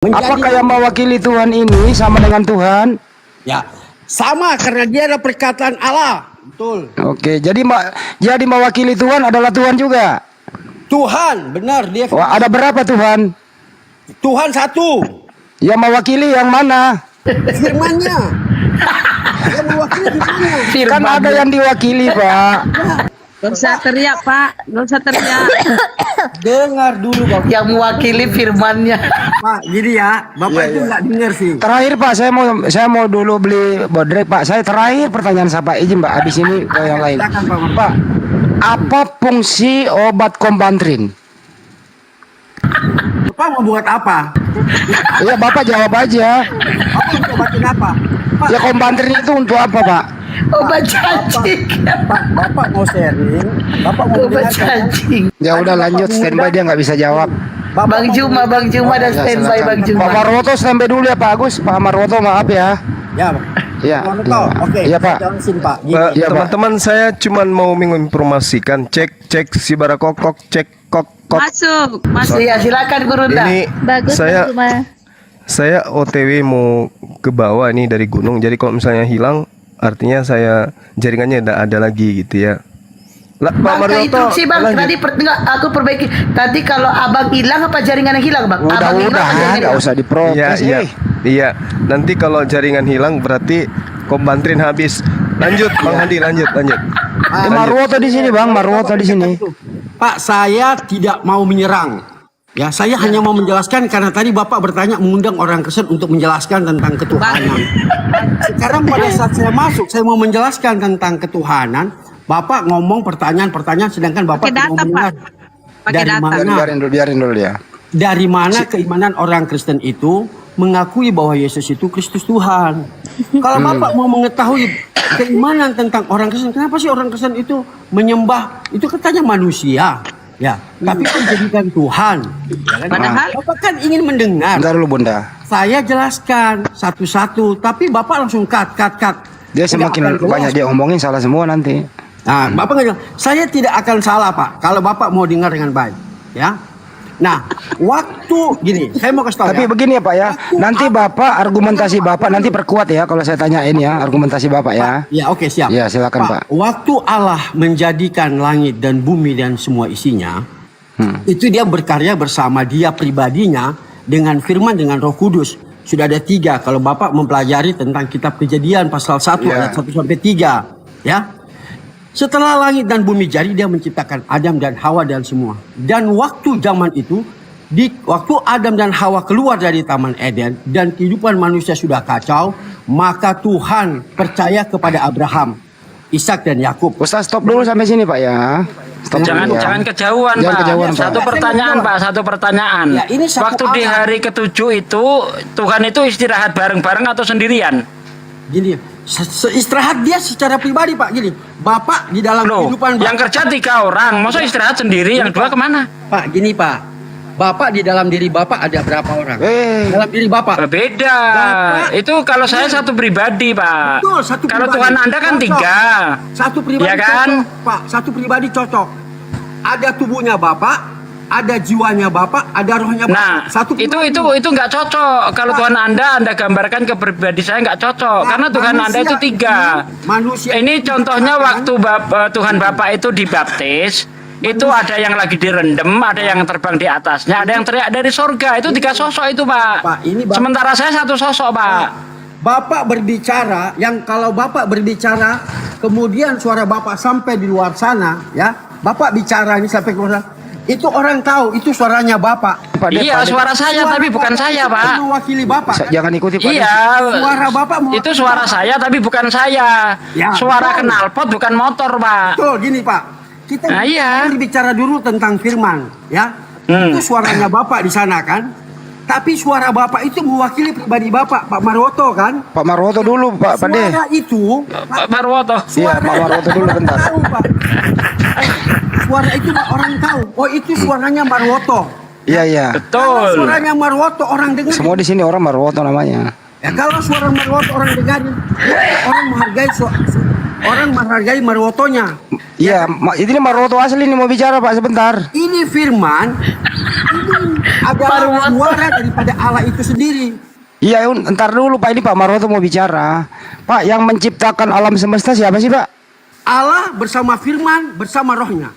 Apakah yang mewakili Tuhan ini sama dengan Tuhan? Ya, sama karena dia ada perkataan Allah. Betul. Oke, jadi mewakili Tuhan adalah Tuhan juga. Tuhan, benar dia. Wah, ada berapa Tuhan? Tuhan satu. Yang mewakili yang mana? Firman-Nya. Dia mewakili firman-Nya. Kan ada yang diwakili, Pak. Gak usah teriak, Pak. Gak usah teriak. Dengar dulu, Bapak. Yang mewakili firmannya. Pak, jadi ya, Bapak itu nggak dengar sih. Terakhir Pak, saya mau dulu beli bodrek Pak. Saya terakhir pertanyaan saya Pak, izin Pak. Habis ini ke yang lain. Silakan, Pak. Pak, apa fungsi obat Kombantrin? Bapak mau buat apa? Ya Bapak jawab aja. Bapak mau obatin apa? Pak, Ya Kombantrin itu untuk apa Pak? Obat cacing. Bapak mau sharing. Bapak mau Obat dengarkan. cacing. Ya udah lanjut standby, dia nggak bisa jawab. Bang Juma dan Ya, standby silakan. Bang Juma. Pak Marwoto standby dulu ya Pak Agus. Pak Marwoto maaf ya. Ya, Pak. Ya. Mau oke. Iya, Pak. Jelasin, Pak. Gini. Iya, Pak. Teman-teman, saya cuma mau menginformasikan, cek si barakokok, cek kok. Masuk. Iya, silakan Guru Nda. Ini Bagus saya Cuma saya OTW mau ke bawah nih dari gunung. Jadi kalau misalnya hilang, artinya saya jaringannya tidak ada lagi gitu ya. Lah, Pak Bang, Marioto, instruksi Bang, lanjut. tadi enggak, aku perbaiki. Tadi kalau Abang hilang apa jaringan yang hilang, Bang? Abang hilang Udah, apa jaringan nggak hilang? usah diprotes. Iya. Iya. Nanti kalau jaringan hilang berarti Kombantrin habis. Lanjut, Bang Hadi, lanjut. Marwoto di sini Bang, Marwoto di sini. Pak, saya tidak mau menyerang. Ya, saya hanya mau menjelaskan karena tadi Bapak bertanya mengundang orang Kristen untuk menjelaskan tentang ketuhanan. Sekarang pada saat saya masuk, saya mau menjelaskan tentang ketuhanan. Bapak ngomong pertanyaan-pertanyaan sedangkan Bapak Pakai tidak data, mau mendengar. Pak. Pakai Dari data. mana? Biarin dulu ya. Dari mana keimanan orang Kristen itu mengakui bahwa Yesus itu Kristus Tuhan? Kalau Bapak mau mengetahui keimanan tentang orang Kristen, kenapa sih orang Kristen itu menyembah? Itu katanya manusia, ya. Tapi kan jadikan Tuhan. Ya kan? Padahal Bapak kan ingin mendengar. Bentar dulu Bunda. Saya jelaskan satu-satu, tapi Bapak langsung cut. Dia semakin Tidak akan banyak jelas. dia omongin salah semua nanti. Nah, Bapak nggak jelas. Saya tidak akan salah, Pak, kalau Bapak mau dengar dengan baik, ya. Nah, waktu gini, saya mau kasih tahu Tapi ya. begini ya Pak ya, nanti Bapak argumentasi Bapak nanti perkuat ya kalau saya tanyain ya argumentasi Bapak ya. Ya, oke, siap. Ya, silakan, Pak. Waktu Allah menjadikan langit dan bumi dan semua isinya, itu dia berkarya bersama dia pribadinya dengan firman dengan Roh Kudus. Sudah ada 3 kalau Bapak mempelajari tentang kitab Kejadian pasal 1 Ya. ayat 1 sampai 3, ya. Setelah langit dan bumi jadi, dia menciptakan Adam dan Hawa dan semua. Dan waktu zaman itu, waktu Adam dan Hawa keluar dari Taman Eden dan kehidupan manusia sudah kacau, maka Tuhan percaya kepada Abraham, Ishak dan Yakub. Ustaz stop dulu sampai sini Pak ya. Stop Jangan dulu ya. jangan kejauhan, Jangan Pak. kejauhan, Pak. Satu pertanyaan, Pak. Satu pertanyaan. Ya, ini satu Waktu di ayat. hari ke-7 itu Tuhan itu istirahat bareng-bareng atau sendirian? Gini, istirahat dia secara pribadi, Pak. Gini, Bapak di dalam Loh, kehidupan yang Bapak, kerja 3 orang, masa istirahat sendiri, yang 2 kemana? Pak, gini Pak. Bapak di dalam diri Bapak ada berapa orang? Dalam diri Bapak. Beda. Bapak- Itu kalau saya satu pribadi, Pak. Betul, satu Kalau pribadi. Tuhan Anda kan Cocok. 3. Satu pribadi Ya kan? cocok, Pak. Satu pribadi cocok. Ada tubuhnya Bapak, ada jiwanya Bapak, ada rohnya Bapak. Nah, Satu itu pribadi. nggak cocok. Kalau Pak. Tuhan Anda gambarkan ke pribadi saya nggak cocok. Pak, Karena Tuhan Anda manusia itu 3. ini- manusia Ini ini contohnya diciptakan- waktu Tuhan Bapak itu dibaptis. Itu ada yang lagi direndam, ada yang terbang di atasnya, ada yang teriak dari sorga. Itu 3 sosok itu, Pak. Pak, ini Bapak- Sementara saya 1 sosok, Pak. Bapak berbicara, yang kalau Bapak berbicara, kemudian suara Bapak sampai di luar sana, ya. Bapak bicara ini sampai ke luar sana. Itu orang tahu, itu suaranya Bapak. Pak De, Iya, Pak De. suara saya tapi bukan Bapak saya, itu Pak. mewakili Bapak. kan? Jangan ikuti Pak De. Iya. Suara Bapak mewakili Itu suara Bapak. saya tapi bukan saya. Ya, Suara betul. knalpot bukan motor, Pak. Betul, gini Pak. Kita Nah, iya. bicara dulu tentang firman, ya. Itu suaranya Bapak di sana kan. Tapi suara Bapak itu mewakili pribadi Bapak, Pak Marwoto kan. Pak Marwoto dulu Pak De. Suara itu, Pak Marwoto. Iya, Pak Marwoto dulu bentar. Tahu, Pak. Suara itu Pak, orang tahu. Oh, itu suaranya Marwoto. Iya iya. Kalau Betul. suaranya Marwoto orang dengar. Semua di sini orang Marwoto namanya. Ya, kalau suara Marwoto orang dengar, orang menghargai Marwotonya. Iya, ini Marwoto asli nih mau bicara Pak sebentar. Ini firman adalah suara daripada Allah itu sendiri. Iya, ntar dulu Pak, ini Pak Marwoto mau bicara. Pak, yang menciptakan alam semesta siapa sih Pak? Allah bersama firman, bersama rohnya.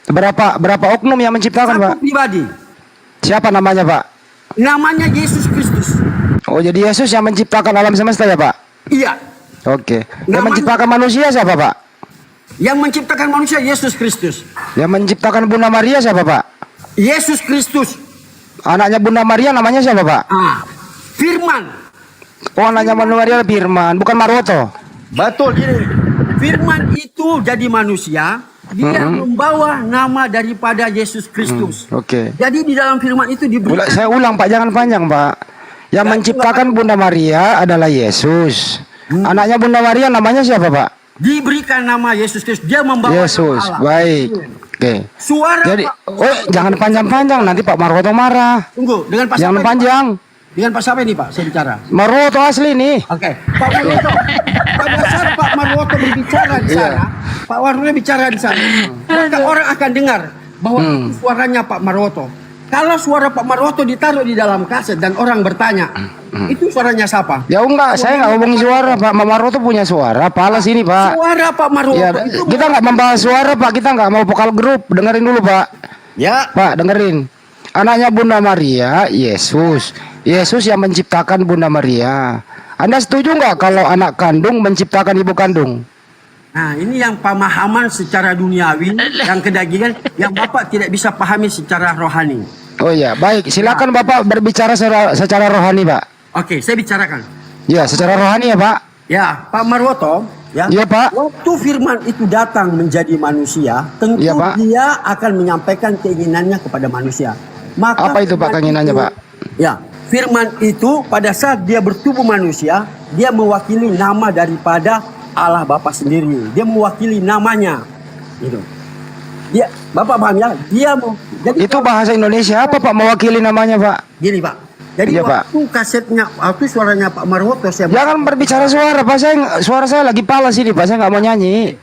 Berapa oknum yang menciptakan Pak? Satu pribadi. Siapa namanya Pak? Namanya Yesus Kristus. Oh, jadi Yesus yang menciptakan alam semesta ya Pak? Iya. Oke. Yang Namanya- menciptakan manusia siapa Pak? Yang menciptakan manusia Yesus Kristus. Yang menciptakan Bunda Maria siapa Pak? Yesus Kristus. Anaknya Bunda Maria namanya siapa Pak? Firman. Oh, anaknya Bunda Maria Firman, bukan Marwoto. Betul gini. Firman itu jadi manusia, dia membawa nama daripada Yesus Kristus. Oke. Jadi di dalam firman itu diberikan Saya ulang Pak, jangan panjang Pak. Yang menciptakan Bunda Maria adalah Yesus. Anaknya Bunda Maria namanya siapa Pak? diberikan nama Yesus Kristus. Dia membawa Yesus, nama Allah. baik. Oke. Suara Jadi, Pak, jangan panjang-panjang, nanti Pak Marwoto marah. tunggu dengan Pak Jangan siapa ini, panjang. Pak? Dengan Pak siapa ini Pak? Saya bicara. Marwoto asli nih. Oke, Pak Marwoto. Pada saat Pak Marwoto berbicara di sana, Pak Marwoto bicara di sana, maka orang akan dengar bahwa itu suaranya Pak Marwoto. Kalau suara Pak Marwoto ditaruh di dalam kaset dan orang bertanya, itu suaranya siapa? Ya enggak, saya enggak ngomongin suara Pak. Marwoto punya suara, pala sini Pak. Suara Pak Marwoto Ya, itu kita nggak membahas suara Pak, kita nggak mau vokal grup. Dengerin dulu Pak. ya. Pak, dengerin. Anaknya Bunda Maria, Yesus. Yesus yang menciptakan Bunda Maria. Anda setuju nggak kalau anak kandung menciptakan ibu kandung? Nah, ini yang pemahaman secara duniawi, yang kedagingan, yang Bapak tidak bisa pahami secara rohani. Oh iya, baik. Silakan Bapak berbicara secara rohani Pak. Oke, saya bicarakan. Ya, secara rohani ya Pak. Ya, Pak Marwoto, ya. Iya Pak. Waktu firman itu datang menjadi manusia, tentu Iya, Pak. dia akan menyampaikan keinginannya kepada manusia. Maka Apa itu Pak firman keinginannya itu- Pak? Ya, firman itu pada saat dia bertubuh manusia, dia mewakili nama daripada Allah Bapa sendiri. Dia mewakili namanya. Gitu. Dia, Bapak paham ya? Dia mau jadi Itu bahasa Indonesia apa Pak mewakili namanya Pak? gini, Pak. Jadi Iya, Pak. waktu kasetnya, waktu suaranya Pak Marwoto, saya Jangan berbicara suara Pak. Suara saya lagi palas ini Pak. Saya nggak mau nyanyi.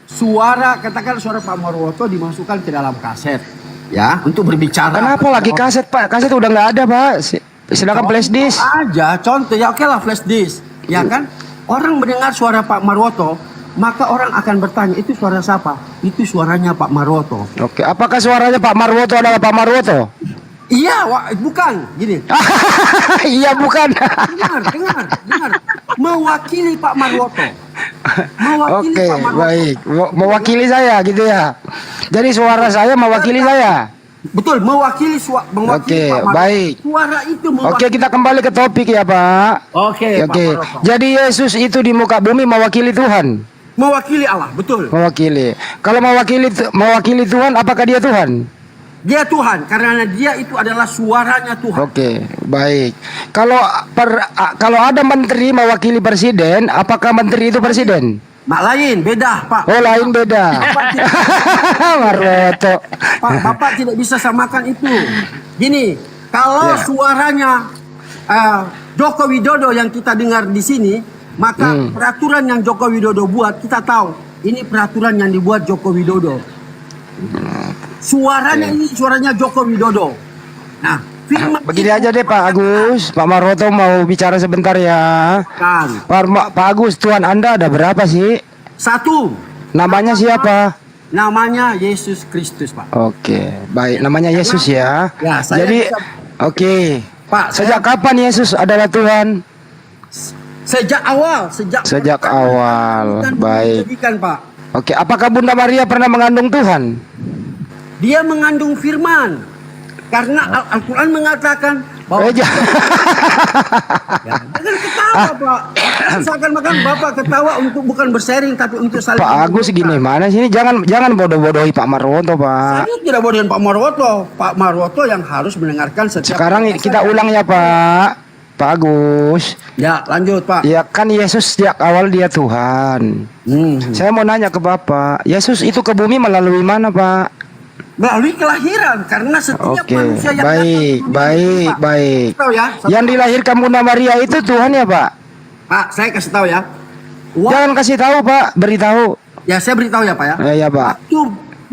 suara, katakan suara Pak Marwoto dimasukkan ke dalam kaset, ya, untuk berbicara. Kenapa lagi kaset Pak? Kaset udah nggak ada Pak. Sedangkan flash disk. Aja, contoh ya, oke lah flash disk, ya kan? Orang mendengar suara Pak Marwoto, maka orang akan bertanya, itu suara siapa? Itu suaranya Pak Marwoto. Oke, apakah suaranya Pak Marwoto adalah Pak Marwoto? Iya, bukan, gini. Iya bukan. Dengar. Mewakili Pak Marwoto. Mewakili Oke, Pak Marwoto. baik. Mewakili saya gitu ya. Jadi suara saya mewakili saya. Betul, mewakili Oke, Pak Marwoto. baik. Suara itu mewakili. Oke, kita kembali ke topik ya Pak. Oke, Pak Oke. Marwoto. Jadi Yesus itu di muka bumi mewakili Tuhan. Mewakili Allah, betul. Mewakili. Kalau mewakili Tuhan, apakah dia Tuhan? Dia Tuhan, karena dia itu adalah suaranya Tuhan. Oke, baik. Kalau ada menteri mewakili presiden, apakah menteri itu presiden? Mak lain, beda Pak. Oh, lain beda. Marwoto. Pak, Bapak tidak bisa samakan itu. Gini, kalau Ya. suaranya Joko Widodo yang kita dengar di sini, maka peraturan yang Joko Widodo buat, kita tahu ini peraturan yang dibuat Joko Widodo. Suaranya ini suaranya Joko Widodo. Nah, firman Begini itu aja deh Pak Agus. Pak Marwoto mau bicara sebentar ya. kan. Pak Agus, Tuhan Anda ada berapa sih? Satu, Namanya siapa? namanya Yesus Kristus, Pak. Oke, baik. Namanya Yesus ya. Ya, saya Jadi, bisa- oke. Pak, Sejak kapan Yesus adalah Tuhan? sejak awal, Sejak awal. Bukan Baik. dijadikan, Pak. Oke, apakah Bunda Maria pernah mengandung Tuhan? Dia mengandung firman. Karena Al-Quran mengatakan bahwa Eh, jangan. ya, jangan ketawa, Pak. Seakan-akan Bapak ketawa untuk bukan bersharing tapi untuk saling Pak Agus gini mana sini? Jangan bodoh-bodohi Pak Marwoto Pak. Saya tidak bodohin Pak Marwoto. Pak Marwoto yang harus mendengarkan setiap Sekarang kata kita saya. ulang ya Pak. Pak Agus. Ya, lanjut, Pak. Ya kan Yesus sejak awal dia Tuhan. Saya mau nanya ke Bapak, Yesus itu ke bumi melalui mana Pak? Melalui kelahiran karena setiap Oke, manusia yang baik, datang ke dunia baik, ini, Pak. baik. Tahu ya? Yang dilahirkan Bunda Maria itu Tuhan ya Pak? Pak, saya kasih tahu ya. Jangan kasih tahu Pak, beritahu. Ya, saya beritahu ya, Pak ya. Ya Pak. Waktu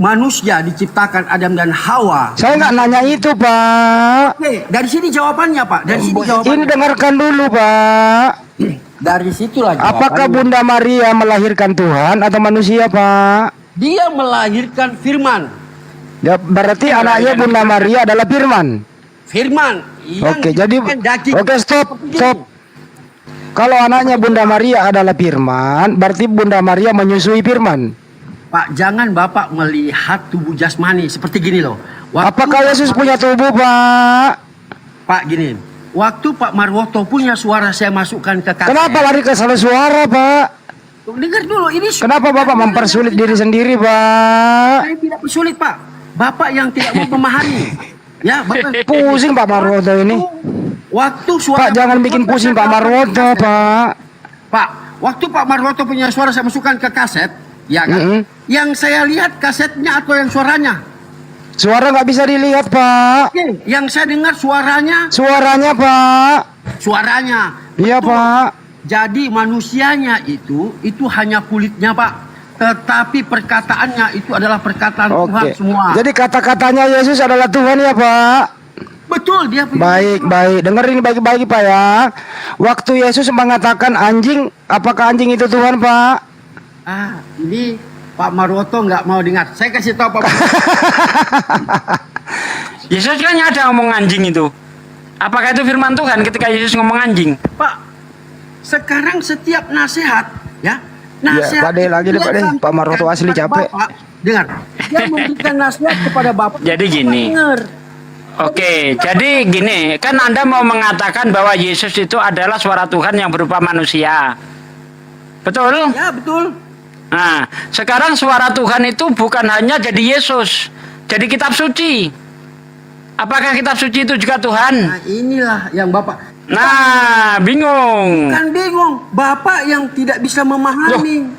manusia diciptakan Adam dan Hawa. Saya nggak nanya itu, Pak. Oke, dari sini jawabannya, Pak. Dari sini Ini jawabannya. dengarkan dulu, Pak. Dari situlah jawabannya. Apakah Bunda Maria melahirkan Tuhan atau manusia, Pak? Dia melahirkan firman. Ya, berarti anaknya Bunda Maria adalah Firman. Firman. yang Oke, jadi bukan daging. oke, stop, Seperti stop. Kalau anaknya Bunda Maria adalah Firman, berarti Bunda Maria menyusui Firman. Pak, jangan Bapak melihat tubuh jasmani seperti gini loh. Apakah Yesus punya tubuh, Pak? Pak gini, waktu Pak Marwoto punya suara saya masukkan ke kaset. Kenapa lari ke salah suara, Pak? Dengar dulu, ini Kenapa Bapak mempersulit diri sendiri, Pak? saya tidak bersulit, Pak. Bapak yang tidak mau memahami. Ya, Bapak Pusing Pak Marwoto ini. waktu suara Pak, jangan bikin pusing Pak Marwoto, Pak. Pak, waktu Pak Marwoto punya suara saya masukkan ke kaset, ya kan? Mm-mm. Yang saya lihat kasetnya atau yang suaranya? Suara nggak bisa dilihat, Pak. Oke, yang saya dengar suaranya, Suaranya, Pak. suaranya. Iya, Betul. Pak. Jadi manusianya itu hanya kulitnya, Pak. Tetapi perkataannya itu adalah perkataan Tuhan Oke. semua. Jadi kata-katanya Yesus adalah Tuhan ya, Pak. Betul, dia punya- Baik, baik. Dengerin baik-baik, Pak ya. Waktu Yesus mengatakan anjing, apakah anjing itu Tuhan, Pak? Ah, ini Pak Marwoto nggak mau dengar. Saya kasih tahu Pak. Yesus kan ada ngomong anjing itu. Apakah itu firman Tuhan ketika Yesus ngomong anjing? Pak, sekarang setiap nasihat, ya, Ya, Pak De, lagi deh, Pak De. dia Pak Marwoto asli kepada capek. Bapak, dengar, dia memberikan nasihat kepada Bapak. Jadi Bapak gini. dengar. Oke, jadi gini, kan Anda mau mengatakan bahwa Yesus itu adalah suara Tuhan yang berupa manusia. Betul? Ya, betul. Nah, sekarang suara Tuhan itu bukan hanya jadi Yesus, jadi kitab suci. Apakah kitab suci itu juga Tuhan? Nah, inilah yang Bapak Nah, bingung. kan bingung. Bapak yang tidak bisa memahami.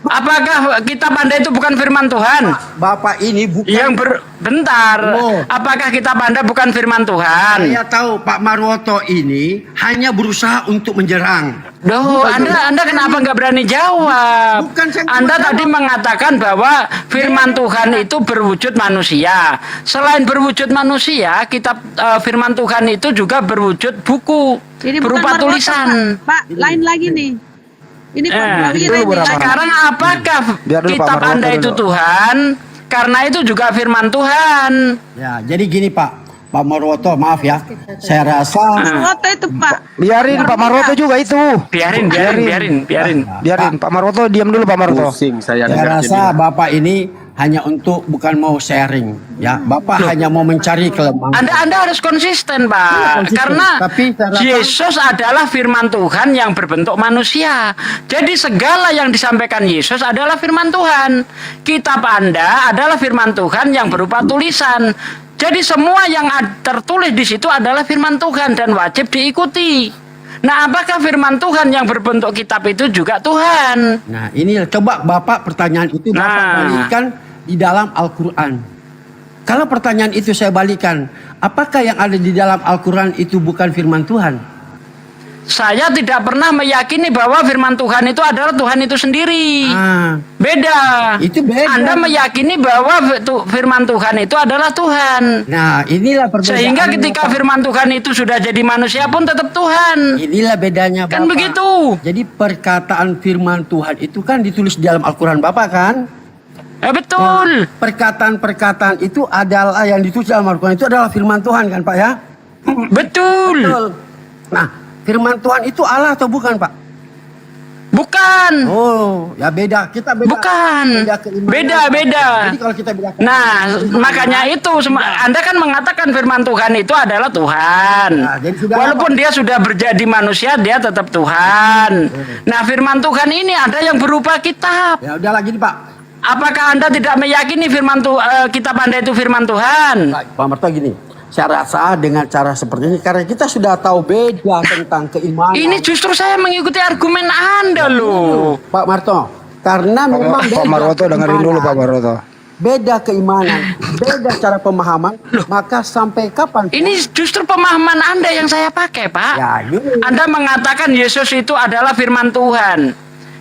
Apakah kitab Anda itu bukan firman Tuhan? Bapak ini bukan. Bentar. Oh. Apakah kitab Anda bukan firman Tuhan? Saya tahu Pak Marwoto ini hanya berusaha untuk menyerang. Loh, Anda kenapa nggak berani jawab? Bukan saya Anda jawab. tadi mengatakan bahwa firman Tuhan itu berwujud manusia. Selain berwujud manusia, kitab firman Tuhan itu juga berwujud buku Ini bukan berupa Marwoto, tulisan. Pak, lain lagi nih. Ini Pak Prawira dulu ini. berapa? Sekarang apakah Biar dulu Pak kitab Marwoto Anda itu dulu. Tuhan? Karena itu juga firman Tuhan. Ya, jadi gini Pak Marwoto, maaf ya. Saya rasa Marwoto itu Pak. Biarin Pak Marwoto juga itu. Biarin. Biarin Pak Marwoto, diam dulu Pak Marwoto. saya rasa Bapak ini hanya untuk bukan mau sharing, ya. Bapak hanya mau mencari kelemahan. Anda harus konsisten, Pak. konsisten. Karena Tapi saya rasa- Yesus adalah firman Tuhan yang berbentuk manusia. Jadi segala yang disampaikan Yesus adalah firman Tuhan. Kitab Anda adalah firman Tuhan yang berupa tulisan. Jadi semua yang tertulis di situ adalah firman Tuhan dan wajib diikuti. Nah, apakah firman Tuhan yang berbentuk kitab itu juga Tuhan? Nah, ini coba Bapak pertanyaan itu Bapak Nah. balikan di dalam Al-Qur'an. Kalau pertanyaan itu saya balikan, apakah yang ada di dalam Al-Qur'an itu bukan firman Tuhan? Saya tidak pernah meyakini bahwa firman Tuhan itu adalah Tuhan itu sendiri. Ah, Beda. Itu beda. Anda meyakini bahwa firman Tuhan itu adalah Tuhan. nah, inilah perbedaan. Sehingga ketika Bapak. firman Tuhan itu sudah jadi manusia pun tetap Tuhan. Inilah bedanya Kan Bapak. begitu. Jadi perkataan firman Tuhan itu kan ditulis di dalam Al-Qur'an Bapak kan? Betul. Perkataan-perkataan itu adalah yang ditulis dalam Al-Qur'an itu adalah firman Tuhan kan Pak ya? Betul. Nah, firman Tuhan itu Allah atau bukan Pak? Bukan. Oh, ya beda. Kita beda. Bukan. keimanan. Beda. Jadi kalau kita beda. Nah, makanya itu Anda kan mengatakan firman Tuhan itu adalah Tuhan. Nah, jadi sudah Walaupun dia sudah menjadi manusia, dia tetap Tuhan. Nah, firman Tuhan ini ada yang berupa kitab. Ya udah lagi nih Pak. Apakah Anda tidak meyakini kitab Anda itu firman Tuhan? Pak Marto gini. Saya rasa dengan cara seperti ini karena kita sudah tahu beda tentang keimanan. Ini justru saya mengikuti argumen Anda loh. Pak Marto, karena memang Pak Marwoto dengerin dulu Pak Marwoto. Beda keimanan, beda cara pemahaman, maka sampai kapan? Ini justru pemahaman Anda yang saya pakai, Pak. Ya, ini. Anda mengatakan Yesus itu adalah firman Tuhan.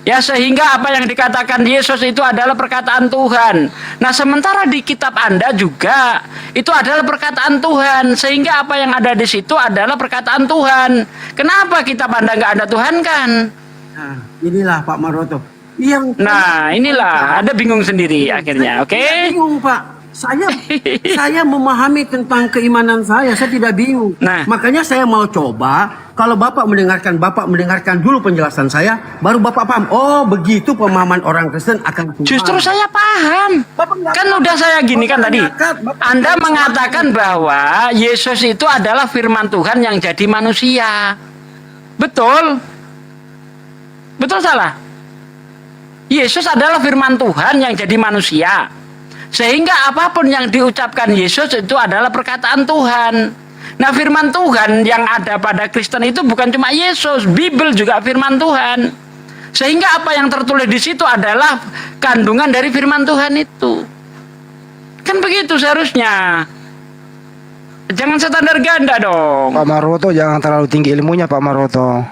Ya, sehingga apa yang dikatakan Yesus itu adalah perkataan Tuhan. Nah, sementara di kitab Anda juga itu adalah perkataan Tuhan, sehingga apa yang ada di situ adalah perkataan Tuhan. Kenapa kitab Anda nggak ada Tuhan kan? Nah, inilah Pak Maroto. Yang Nah, inilah Anda bingung sendiri akhirnya, oke? Tidak bingung, Pak. Saya memahami tentang keimanan saya tidak bingung. Nah. Makanya saya mau coba, kalau Bapak mendengarkan dulu penjelasan saya, baru Bapak paham. Oh, begitu pemahaman orang Kristen akan Tuhan. Justru saya paham. Kan udah saya gini kan tadi. Anda mengatakan bahwa Yesus itu adalah firman Tuhan yang jadi manusia. Betul? Betul salah? Yesus adalah firman Tuhan yang jadi manusia. Sehingga apapun yang diucapkan Yesus itu adalah perkataan Tuhan. Nah, firman Tuhan yang ada pada Kristen itu bukan cuma Yesus, Bible juga firman Tuhan. Sehingga apa yang tertulis di situ adalah kandungan dari firman Tuhan itu. Kan begitu seharusnya. Jangan standar ganda dong. Pak Maroto jangan terlalu tinggi ilmunya Pak Maroto.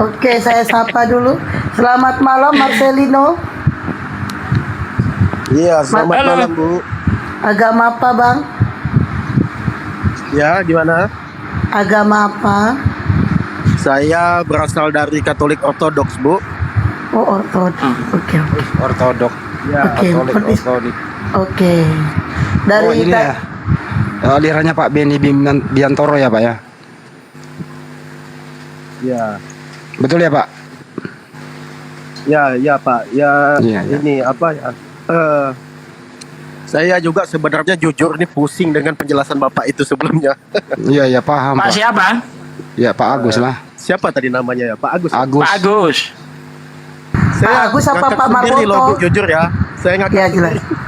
Oke, saya sapa dulu. Selamat malam Marcelino. Iya, selamat Halo. malam Bu. Agama apa, Bang? Ya, gimana? Agama apa? Saya berasal dari Katolik Ortodoks Bu. Oh, ortodoks. Oke. Ortodok. Ya, Oke, Katolik, persis. Ortodik. Oke. Dari Oh ini ya. Alirannya Pak Beni Biantoro ya Pak ya. ya, Betul ya Pak? ya Pak. Ya, Iya, iya. ini apa ya? Saya juga sebenarnya jujur ini pusing dengan penjelasan Bapak itu sebelumnya. Iya ya paham Pak Pak. siapa? Ya Pak Agus lah. Siapa tadi namanya ya? Pak Agus. Agus. Pak Agus. Saya Pak Agus apa ngangkat Pak sendiri loh Bu, Marwoto? jujur ya. Saya ngangkat Ya, jelas. sendiri.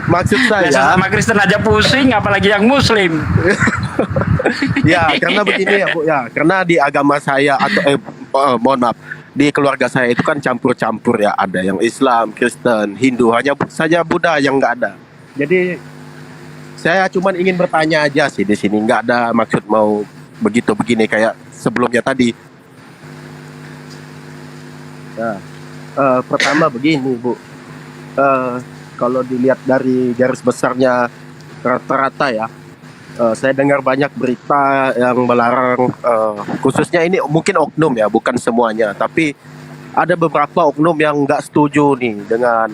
Maksud Biasa saya, sama Kristen aja pusing, apalagi yang Muslim. ya karena begini ya Bu ya, karena di agama saya atau mohon maaf, di keluarga saya itu kan campur-campur ya, ada yang Islam, Kristen, Hindu, hanya saja Buddha yang nggak ada. Jadi saya cuma ingin bertanya aja sih di sini, nggak ada maksud mau begitu begini kayak sebelumnya tadi. Nah, pertama begini Bu, kalau dilihat dari garis besarnya rata-rata ya, saya dengar banyak berita yang melarang, khususnya ini mungkin oknum ya, bukan semuanya, tapi ada beberapa oknum yang nggak setuju nih dengan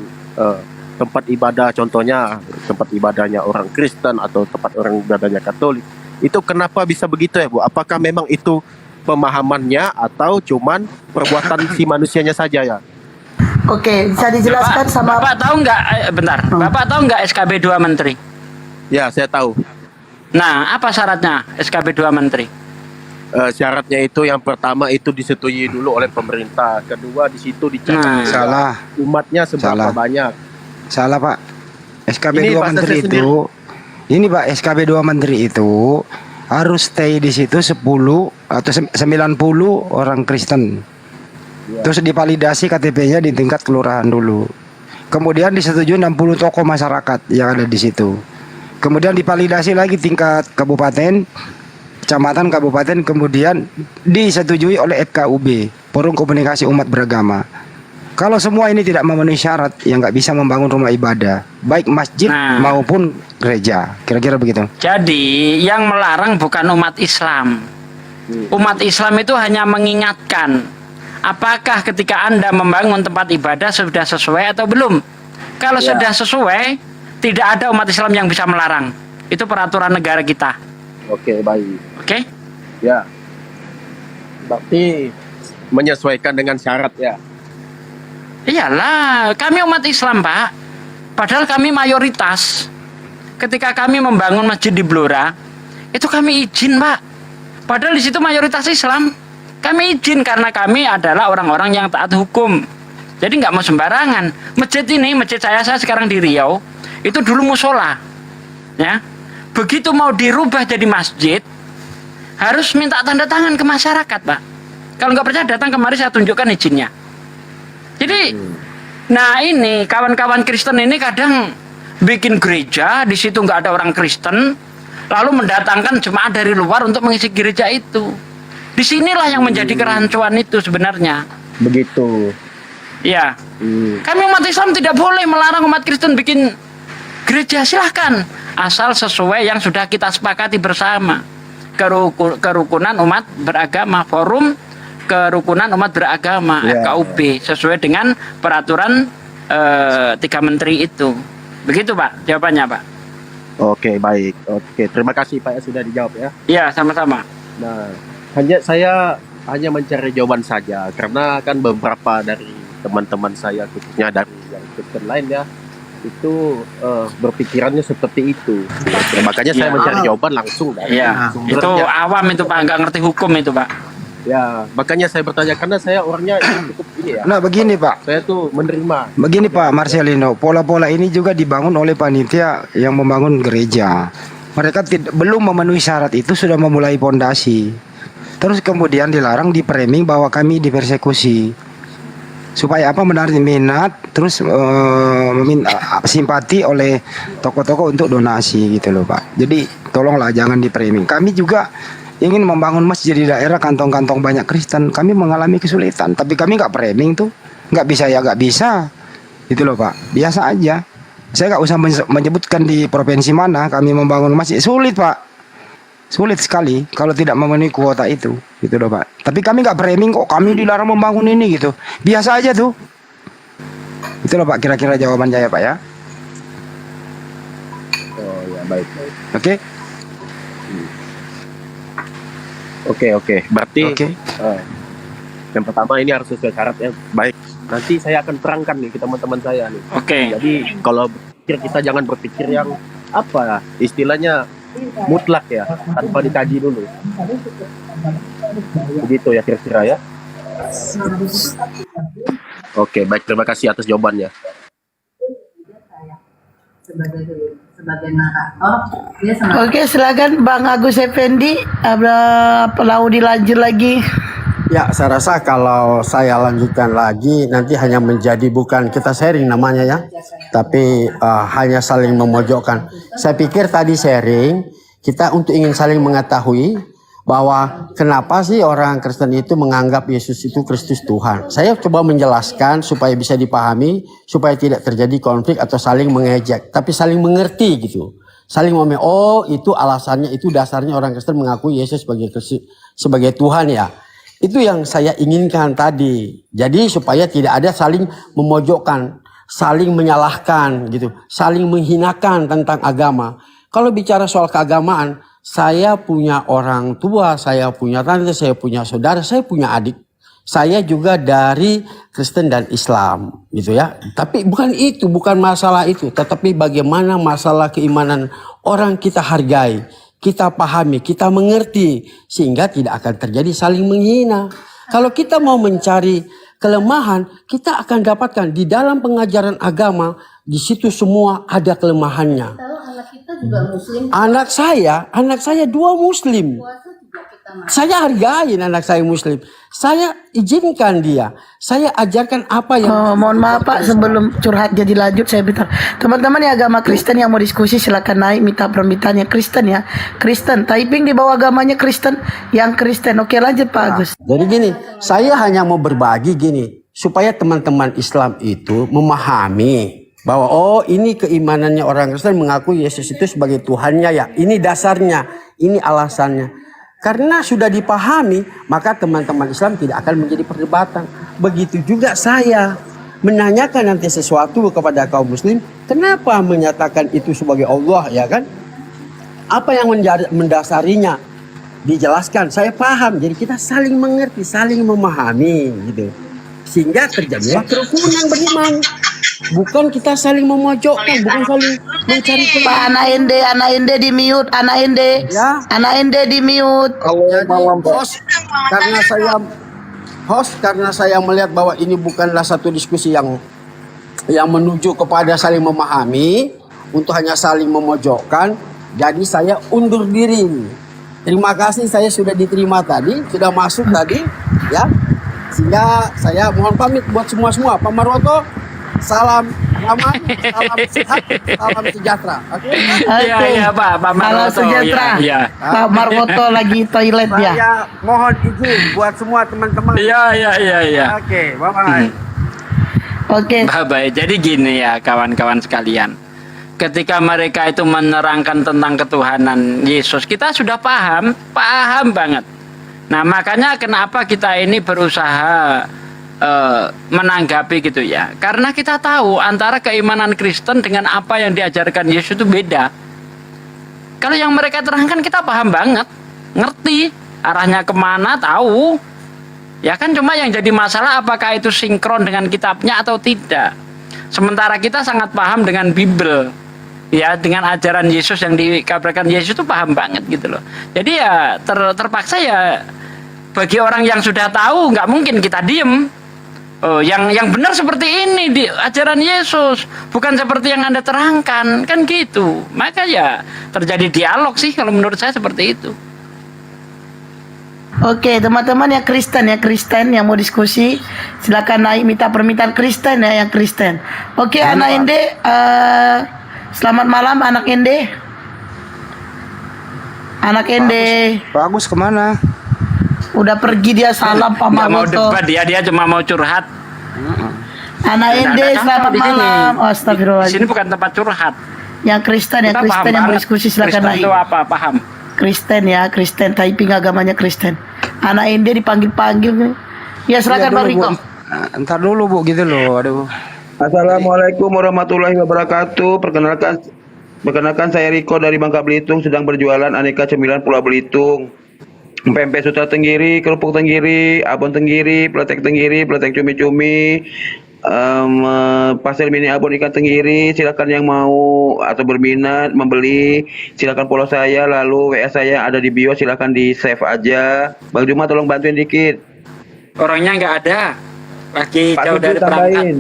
tempat ibadah, contohnya tempat ibadahnya orang Kristen atau tempat orang ibadahnya Katolik. Itu kenapa bisa begitu ya Bu? Apakah memang itu pemahamannya atau cuman perbuatan si manusianya saja ya? Oke, bisa dijelaskan sama Bapak tahu nggak? Bentar. Bapak tahu nggak SKB 2 Menteri? Ya, saya tahu. Nah, apa syaratnya SKB 2 Menteri? Syaratnya itu yang pertama itu disetujui dulu oleh pemerintah, kedua di situ dicatat Nah. Salah. umatnya seberapa Salah. banyak. Salah Pak. SKB Ini 2 bahasa Menteri saya itu. Ini Pak SKB 2 Menteri itu harus stay di situ 10 atau 90 orang Kristen. Terus divalidasi KTP-nya di tingkat kelurahan dulu. Kemudian disetujui 60 tokoh masyarakat yang ada di situ. Kemudian divalidasi lagi tingkat kabupaten, kecamatan, kabupaten, kemudian disetujui oleh FKUB, Forum Komunikasi Umat Beragama. Kalau semua ini tidak memenuhi syarat, ya nggak bisa membangun rumah ibadah, baik masjid Nah. maupun gereja. Kira-kira begitu. Jadi, yang melarang bukan umat Islam. Umat Islam itu hanya mengingatkan, apakah ketika Anda membangun tempat ibadah sudah sesuai atau belum. Kalau Ya. sudah sesuai, tidak ada umat Islam yang bisa melarang. Itu peraturan negara kita. Oke, baik. Oke? Ya. Berarti menyesuaikan dengan syarat ya. Iyalah, kami umat Islam, Pak. Padahal kami mayoritas. Ketika kami membangun masjid di Blora, itu kami izin, Pak. Padahal di situ mayoritas Islam. Kami izin karena kami adalah orang-orang yang taat hukum. Jadi nggak mau sembarangan. Masjid ini, masjid saya sekarang di Riau, itu dulu musola. Ya. Begitu mau dirubah jadi masjid, harus minta tanda tangan ke masyarakat, Pak. Kalau nggak percaya datang kemari saya tunjukkan izinnya. Jadi, nah ini kawan-kawan Kristen ini kadang bikin gereja, di situ nggak ada orang Kristen, lalu mendatangkan jemaah dari luar untuk mengisi gereja itu. Disinilah yang menjadi kerancuan itu sebenarnya. Begitu. Ya, kami umat Islam tidak boleh melarang umat Kristen bikin gereja, silahkan, asal sesuai yang sudah kita sepakati bersama. Kerukunan umat beragama, forum kerukunan umat beragama, FKUB, sesuai dengan peraturan 3 menteri itu. Begitu Pak, jawabannya Pak. Oke, baik. Oke, terima kasih Pak ya sudah dijawab ya. Iya, sama-sama. Nah, saya hanya mencari jawaban saja karena kan beberapa dari teman-teman saya khususnya dari yang Kristen lain ya itu berpikirannya seperti itu. Makanya saya mencari jawaban langsung dari Iya, itu sumbernya. awam itu Pak, nggak ngerti hukum itu Pak. Ya, makanya saya bertanya karena saya orangnya cukup ini ya. Nah begini Pak, Saya tuh menerima. begini Pak Marcelino, pola-pola ini juga dibangun oleh panitia yang membangun gereja. Mereka belum memenuhi syarat itu sudah memulai pondasi. Terus kemudian dilarang, di-framing bahwa kami dipersekusi. Supaya apa, menarik minat, terus meminta simpati oleh tokoh-tokoh untuk donasi gitu loh Pak. Jadi tolonglah jangan di-framing. Kami juga ingin membangun masjid di daerah kantong-kantong banyak Kristen. Kami mengalami kesulitan, tapi kami nggak framing tuh. Nggak bisa ya nggak bisa. Gitu loh Pak, biasa aja. Saya nggak usah menyebutkan di provinsi mana kami membangun masjid. Sulit Pak, sulit sekali kalau tidak memenuhi kuota itu. Gitu loh Pak. Tapi kami nggak framing kok kami dilarang membangun ini gitu. Biasa aja tuh. Itu loh Pak, kira-kira jawaban saya Pak ya. Oh ya, baik. Oke. Oke. Berarti Oke. yang pertama ini harus sesuai syarat ya. Baik. Nanti saya akan terangkan nih ke teman-teman saya nih. Oke. Jadi kalau berpikir kita jangan berpikir yang apa istilahnya mutlak ya, tanpa dikaji dulu. Begitu ya kira-kira ya. Oke, baik, terima kasih atas jawabannya. Oke, silakan Bang Agus Effendi. Mau dilanjut lagi? Ya, saya rasa kalau saya lanjutkan lagi nanti hanya menjadi bukan kita sharing namanya ya, tapi hanya saling memojokkan. Saya pikir tadi sharing kita untuk ingin saling mengetahui bahwa kenapa sih orang Kristen itu menganggap Yesus itu Kristus Tuhan. Saya coba menjelaskan supaya bisa dipahami, supaya tidak terjadi konflik atau saling mengejek, tapi saling mengerti gitu. Saling memahami, oh itu alasannya, itu dasarnya orang Kristen mengakui Yesus sebagai Tuhan ya. Itu yang saya inginkan tadi. Jadi supaya tidak ada saling memojokkan, saling menyalahkan gitu, saling menghinakan tentang agama. Kalau bicara soal keagamaan, saya punya orang tua, saya punya tante, saya punya saudara, saya punya adik. Saya juga dari Kristen dan Islam gitu ya. Tapi bukan itu, bukan masalah itu. Tetapi bagaimana masalah keimanan orang kita hargai, kita pahami, kita mengerti. Sehingga tidak akan terjadi saling menghina. Kalau kita mau mencari kelemahan, kita akan dapatkan di dalam pengajaran agama. Di situ semua ada kelemahannya. Anak saya 2 Muslim. Saya hargai anak saya Muslim. Saya izinkan dia. Saya ajarkan apa yang... Mohon maaf Pak, sebelum curhat jadi lanjut saya minta teman-teman yang agama Kristen yang mau diskusi silakan naik, minta permintaannya Kristen ya. Kristen, typing di bawah agamanya Kristen, yang Kristen. Oke lanjut Pak Agus. Jadi gini, saya hanya mau berbagi gini, supaya teman-teman Islam itu memahami bahwa oh ini keimanannya orang Kristen mengakui Yesus itu sebagai Tuhannya ya. Ini dasarnya, ini alasannya. Karena sudah dipahami, maka teman-teman Islam tidak akan menjadi perdebatan. Begitu juga saya menanyakan nanti sesuatu kepada kaum muslim, kenapa menyatakan itu sebagai Allah ya kan? Apa yang mendasarinya? Dijelaskan, saya paham. Jadi kita saling mengerti, saling memahami gitu. Sehingga terjadilah kerukunan beriman. Bukan kita saling memojokkan, bukan saling mencari Pak anak Ende di mute, anak Ende. Ya. Anak Ende di mute. Host karena saya melihat bahwa ini bukanlah satu diskusi yang menuju kepada saling memahami, untuk hanya saling memojokkan, jadi saya undur diri. Terima kasih, saya sudah diterima tadi, sudah masuk tadi, ya. Sehingga saya mohon pamit buat semua. Pak Marwoto, salam Aman, salam sehat, salam sejahtera. Oke. Iya, iya, Pak Salam Marwoto. sejahtera. Iya, Pak Marwoto lagi toilet ya. Saya mohon izin buat semua teman-teman. iya, iya, iya, iya. Oke, bye-bye. Oke. Baik, jadi gini ya kawan-kawan sekalian. Ketika mereka itu menerangkan tentang ketuhanan Yesus, kita sudah paham banget. Nah, makanya kenapa kita ini berusaha menanggapi gitu ya. Karena kita tahu antara keimanan Kristen dengan apa yang diajarkan Yesus itu beda. Kalau yang mereka terangkan kita paham banget, ngerti arahnya kemana, tahu. Ya kan, cuma yang jadi masalah apakah itu sinkron dengan kitabnya atau tidak. Sementara kita sangat paham dengan Bible. Ya, dengan ajaran Yesus yang dikabarkan Yesus itu paham banget gitu loh. Jadi ya terpaksa ya, bagi orang yang sudah tahu nggak mungkin kita diem. Oh, yang benar seperti ini di ajaran Yesus, bukan seperti yang Anda terangkan, kan gitu. Maka ya terjadi dialog sih kalau menurut saya seperti itu. Oke, teman-teman yang Kristen yang mau diskusi, silakan naik minta permintaan Kristen ya, yang Kristen. Oke, anak Ende, selamat malam anak Ende. Anak Ende, Pak Agus kemana? udah pergi dia, salam Pak Nggak mau Marwoto. debat dia cuma mau curhat. Anak Ende, Nggak ada selamat di sini. malam. Di sini Astagfirullahaladzim. bukan tempat curhat. Yang Kristen Kita paham yang mau banget. diskusi silakan Kristen naik. itu apa? Paham. Kristen ya, Kristen typing agamanya Kristen. Anak Ende dipanggil-panggil. Ya silakan Iya Bang dulu, Riko. Bu. Ntar dulu Bu gitu loh. Aduh. Assalamualaikum warahmatullahi wabarakatuh. Perkenalkan saya Riko dari Bangka Belitung, sedang berjualan aneka cemilan Pulau Belitung. Pempek sutra tenggiri, kerupuk tenggiri, abon tenggiri, peletek cumi-cumi, pasir mini abon ikan tenggiri. Silakan yang mau atau berminat membeli, silakan follow saya, lalu WA saya ada di bio, silakan di save aja. Bang Juma tolong bantuin dikit. Orangnya nggak ada. Lagi Pak jauh Suju dari perangkat. tambahin.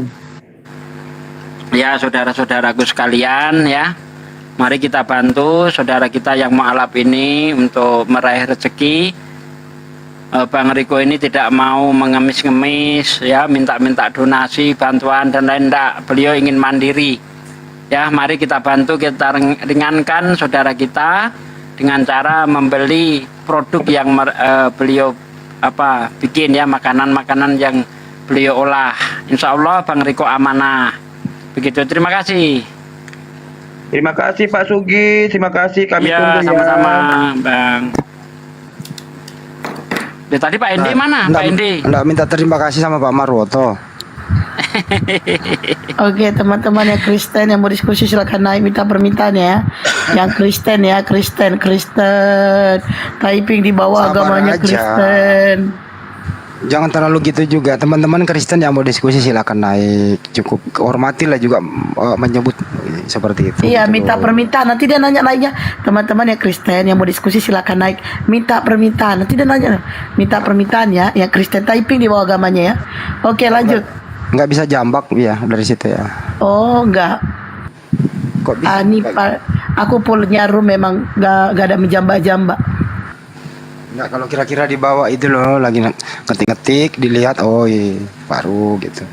Ya, saudara-saudaraku sekalian ya. Mari kita bantu saudara kita yang mualaf ini untuk meraih rezeki. Bang Riko ini tidak mau mengemis-ngemis ya, minta-minta donasi, bantuan dan lain enggak. Beliau ingin mandiri. Ya, mari kita bantu, kita ringankan saudara kita dengan cara membeli produk yang beliau bikin ya, makanan-makanan yang beliau olah. Insya Allah Bang Riko amanah. Begitu, terima kasih. Terima kasih Pak Sugi, terima kasih, kami Ya, tunggu sama-sama, ya. Bang. Ya, tadi Pak Endi mana? Pak Endi. Enggak minta terima kasih sama Pak Marwoto. Oke, teman-teman yang Kristen yang mau diskusi silakan naik minta permintaan ya. Yang Kristen ya, Kristen. Typing di bawah Sabar agamanya aja. Kristen. Jangan terlalu gitu juga. Teman-teman Kristen yang mau diskusi silakan naik. Cukup hormatilah juga menyebut seperti itu. Iya, gitu minta loh. permintaan. Nanti dia nanya naiknya. Teman-teman yang Kristen yang mau diskusi silakan naik. Minta permintaan. Nanti dia nanya. Minta permintaan ya. Yang Kristen typing di bawah agamanya ya. Oke, lanjut. Nggak bisa jambak ya dari situ ya. Oh, enggak. Kok bisa? Ani Pak, aku punya room memang enggak ada menjambak-jambak. Nggak, kalau kira-kira di bawah itu loh lagi ngetik-ngetik dilihat, oh iya baru gitu.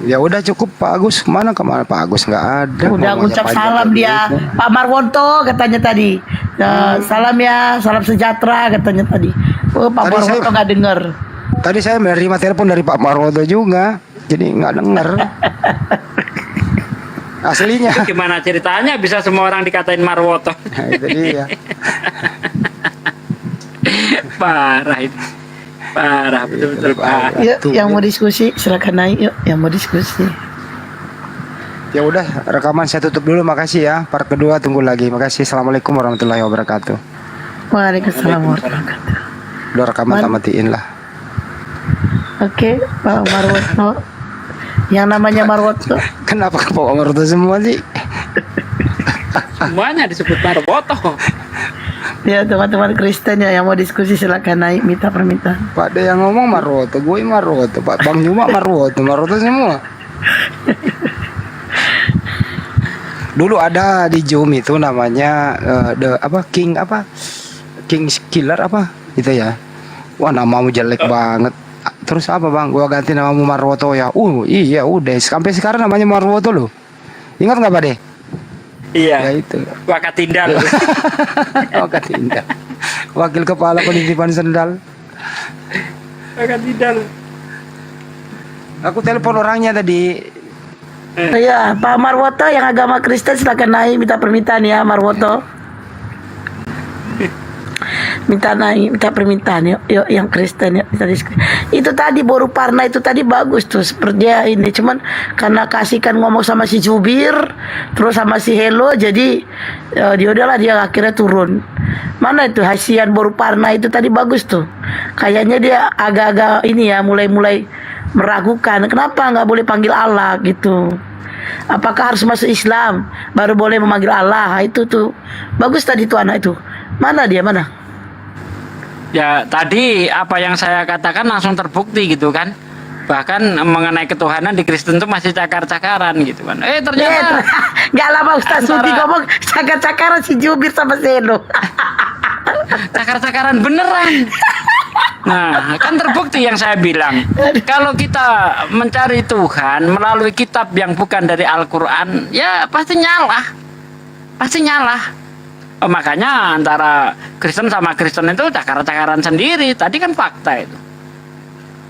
Ya udah cukup Pak Agus, kemana Pak Agus nggak ada. Udah Ngomongnya ngucap panjang salam begitu. dia. Pak Marwoto katanya tadi. Salam ya, salam sejahtera katanya tadi. Oh, Pak Tadi Marwoto saya- nggak dengar. Tadi saya menerima telepon dari Pak Marwoto juga, jadi nggak denger. Aslinya. Gimana ceritanya bisa semua orang dikatain Marwoto? Nah, itu dia. Parah itu. Parah, betul-betul parah. Yuk, Tuh, yang ya. mau diskusi silakan naik yuk, yang mau diskusi. Ya udah, rekaman saya tutup dulu, makasih ya. Part kedua tunggu lagi. Makasih. Assalamualaikum warahmatullahi wabarakatuh. Waalaikumsalam warahmatullahi wabarakatuh. Udah rekaman tak matiin lah. Oke, Pak Marwoto. Yang namanya Marwoto. Kenapa ke Pak Marwoto semua sih? Semuanya disebut Marwoto. Ya, teman-teman Kristen ya yang mau diskusi silakan naik minta permintaan. Pak ada yang ngomong Marwoto, gue Marwoto, Pak Bang Juma Marwoto semua. Dulu ada di Zoom itu namanya King Killer apa gitu ya. Wah, namamu jelek banget. Terus apa bang? Gua ganti namamu Marwoto ya. Iya udah. Sampai sekarang namanya Marwoto loh. Ingat nggak Pak De? Ya Iya. itu. Wakatindal. Wakatinda. Wakil Kepala Penitipan Sendal. Wakatindal. Aku telepon orangnya tadi. Iya, Pak Marwoto yang agama Kristen silakan naik minta permintaan ya Marwoto. Minta naik, minta permintaan yuk yang Kristen yuk. Itu tadi Boru Parna itu tadi bagus tuh seperti dia ini, cuman karena kasihkan ngomong sama si Jubir terus sama si Hello jadi dia udahlah dia akhirnya turun. Mana itu Hasian Boru Parna itu tadi bagus tuh. Kayaknya dia agak-agak ini ya mulai-mulai meragukan kenapa nggak boleh panggil Allah gitu. Apakah harus masuk Islam baru boleh memanggil Allah? Itu tuh bagus tadi tuh anak itu. Mana dia mana? Ya tadi apa yang saya katakan langsung terbukti gitu kan. Bahkan mengenai ketuhanan di Kristen itu masih cakar-cakaran gitu kan. Ternyata Gak lama Ustaz Antara- Sudi ngomong cakar-cakaran si Jubir sama Seno. cakar-cakaran beneran. Nah, kan terbukti yang saya bilang. Kalau kita mencari Tuhan melalui kitab yang bukan dari Al-Quran, ya pasti nyalah. Pasti nyalah. Makanya antara Kristen sama Kristen itu cakar-cakaran sendiri. Tadi kan fakta itu.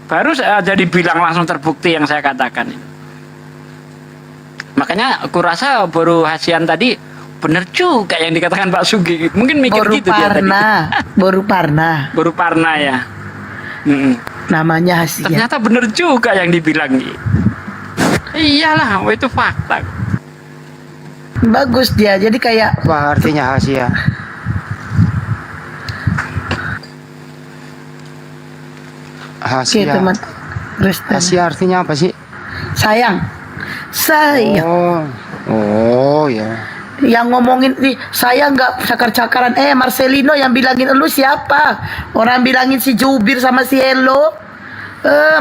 Baru jadi bilang langsung terbukti yang saya katakan. Makanya aku rasa Boru Hasian tadi bener juga yang dikatakan Pak Sugi. Mungkin mikir Boru gitu dia tadi. Parna, Boru Parna. Boru Parna ya. Mm-mm. Namanya Hasian. Ternyata bener juga yang dibilang. Iyalah, itu fakta. Bagus dia. Jadi kayak Apa artinya Hasia? Oke Hasia. teman Kristen. Hasia artinya apa sih? Sayang. Sayang. Oh ya. Yang ngomongin nih saya nggak cakar-cakaran. Marcelino yang bilangin lu siapa? Orang bilangin si Jubir sama si Hello.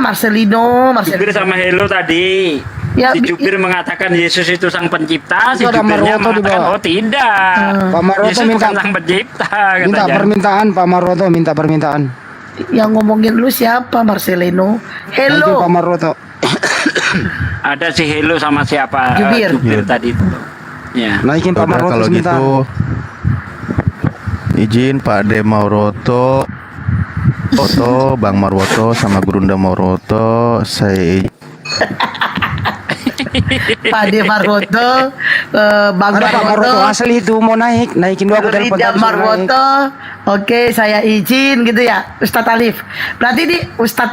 Marcelino. Jubir sama Hello tadi. Ya, Si Jubir mengatakan Yesus itu sang pencipta, si Itu ada Jubirnya Marwoto di mengatakan bawah. oh tidak. Pak Marwoto Yesus minta bukan sang pencipta minta katanya. permintaan Pak Marwoto minta permintaan. Yang ngomongin lu siapa Marcelino? Thank you, Pak Hello. Marwoto. Ada si Hello sama siapa? Jubir. Jubir tadi itu. Ya. Naikin Pak Udah, Marwoto kalau sebentar. gitu izin Pak De Mauroto, Bang Marwoto sama Gurunda Mauroto, saya Pak De Marwoto, Bang Ada Pak Marwoto Marwoto, asli itu mau naikin dulu aku telepon Rida tadi suruh naik. Marwoto. Oke, saya izin gitu ya, Ustadz Alif. Berarti di Ustadz